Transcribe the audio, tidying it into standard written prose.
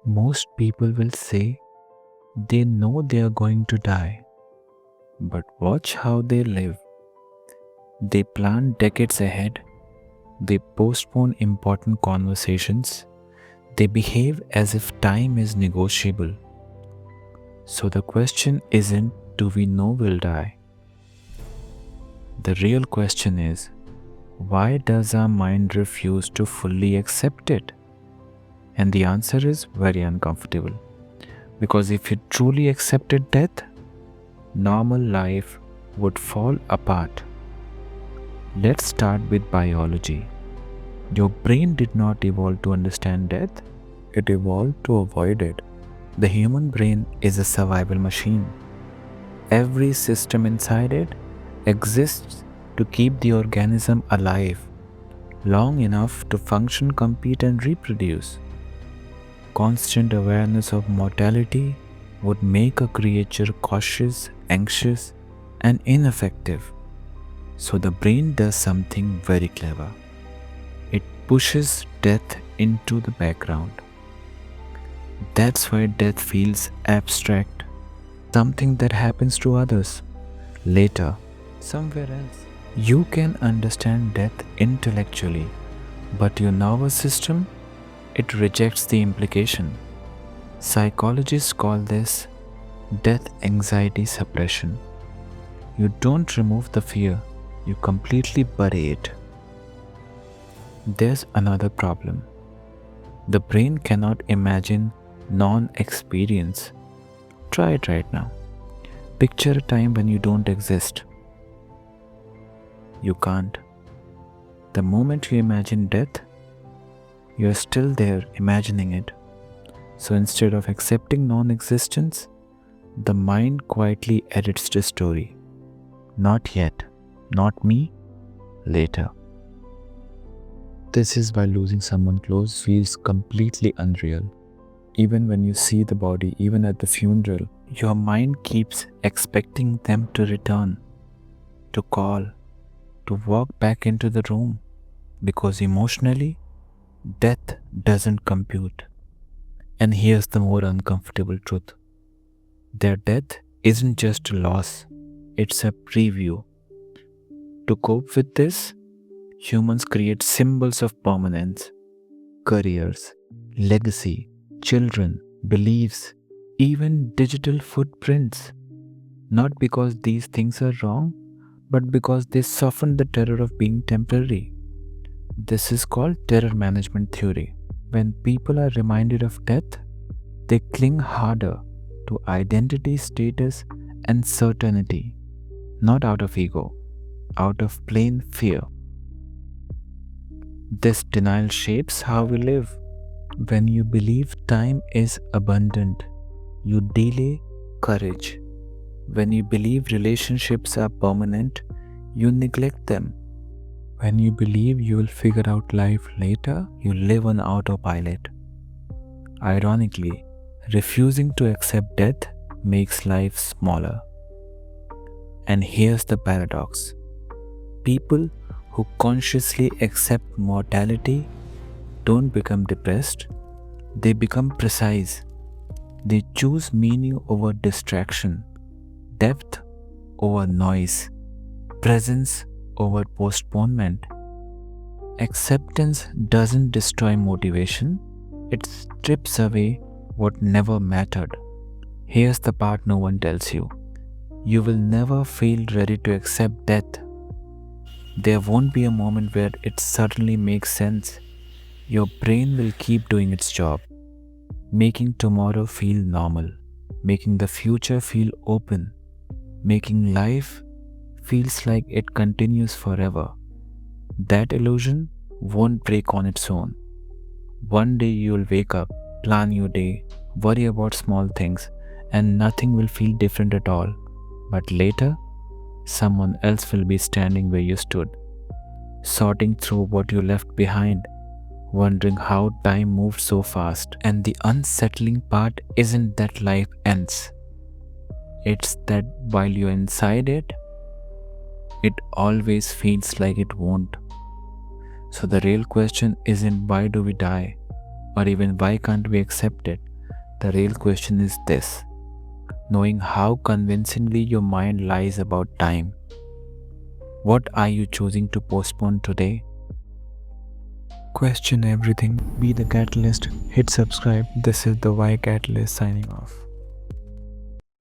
Most people will say they know they are going to die, but watch how they live. They plan decades ahead, they postpone important conversations, they behave as if time is negotiable. So the question isn't, do we know we'll die? The real question is, why does our mind refuse to fully accept it? And the answer is very uncomfortable. Because if you truly accepted death, normal life would fall apart. Let's start with biology. Your brain did not evolve to understand death, it evolved to avoid it. The human brain is a survival machine. Every system inside it exists to keep the organism alive long enough to function, compete, and reproduce. Constant awareness of mortality would make a creature cautious, anxious, and ineffective. So the brain does something very clever. It pushes death into the background. That's why death feels abstract, something that happens to others later, somewhere else. You can understand death intellectually, but your nervous system, it rejects the implication. Psychologists call this death anxiety suppression. You don't remove the fear, you completely bury it. There's another problem. The brain cannot imagine non experience. Try it right now. Picture a time when you don't exist. You can't. The moment you imagine death, you're still there imagining it. So instead of accepting non existence, the mind quietly edits the story. Not yet, not me, later. This is why losing someone close feels completely unreal. Even when you see the body, even at the funeral, your mind keeps expecting them to return, to call, to walk back into the room, because emotionally, death doesn't compute. And here's the more uncomfortable truth: their death isn't just a loss, it's a preview. To cope with this, humans create symbols of permanence: careers, legacy, children, beliefs, even digital footprints. Not because these things are wrong, but because they soften the terror of being temporary. This is called terror management theory. When people are reminded of death, they cling harder to identity, status, and certainty, not out of ego, out of plain fear. This denial shapes how we live. When you believe time is abundant, you delay courage. When you believe relationships are permanent, you neglect them. When you believe you will figure out life later, you live on autopilot. Ironically, refusing to accept death makes life smaller. And here's the paradox: people who consciously accept mortality don't become depressed, they become precise. They choose meaning over distraction, depth over noise, presence over postponement. Acceptance doesn't destroy motivation, it strips away what never mattered. Here's the part no one tells you: you will never feel ready to accept death. There won't be a moment where it suddenly makes sense. Your brain will keep doing its job, making tomorrow feel normal, making the future feel open, making life feels like it continues forever. That illusion won't break on its own. One day you'll wake up, plan your day, worry about small things, and nothing will feel different at all. But later, someone else will be standing where you stood, sorting through what you left behind, wondering how time moved so fast. And the unsettling part isn't that life ends, it's that while you're inside it, it always feels like it won't. So the real question isn't why do we die, or even why can't we accept it, The real question is this: knowing how convincingly your mind lies about time, what are you choosing to postpone today? Question everything. Be the catalyst. Hit subscribe. This is the Why Catalyst signing off.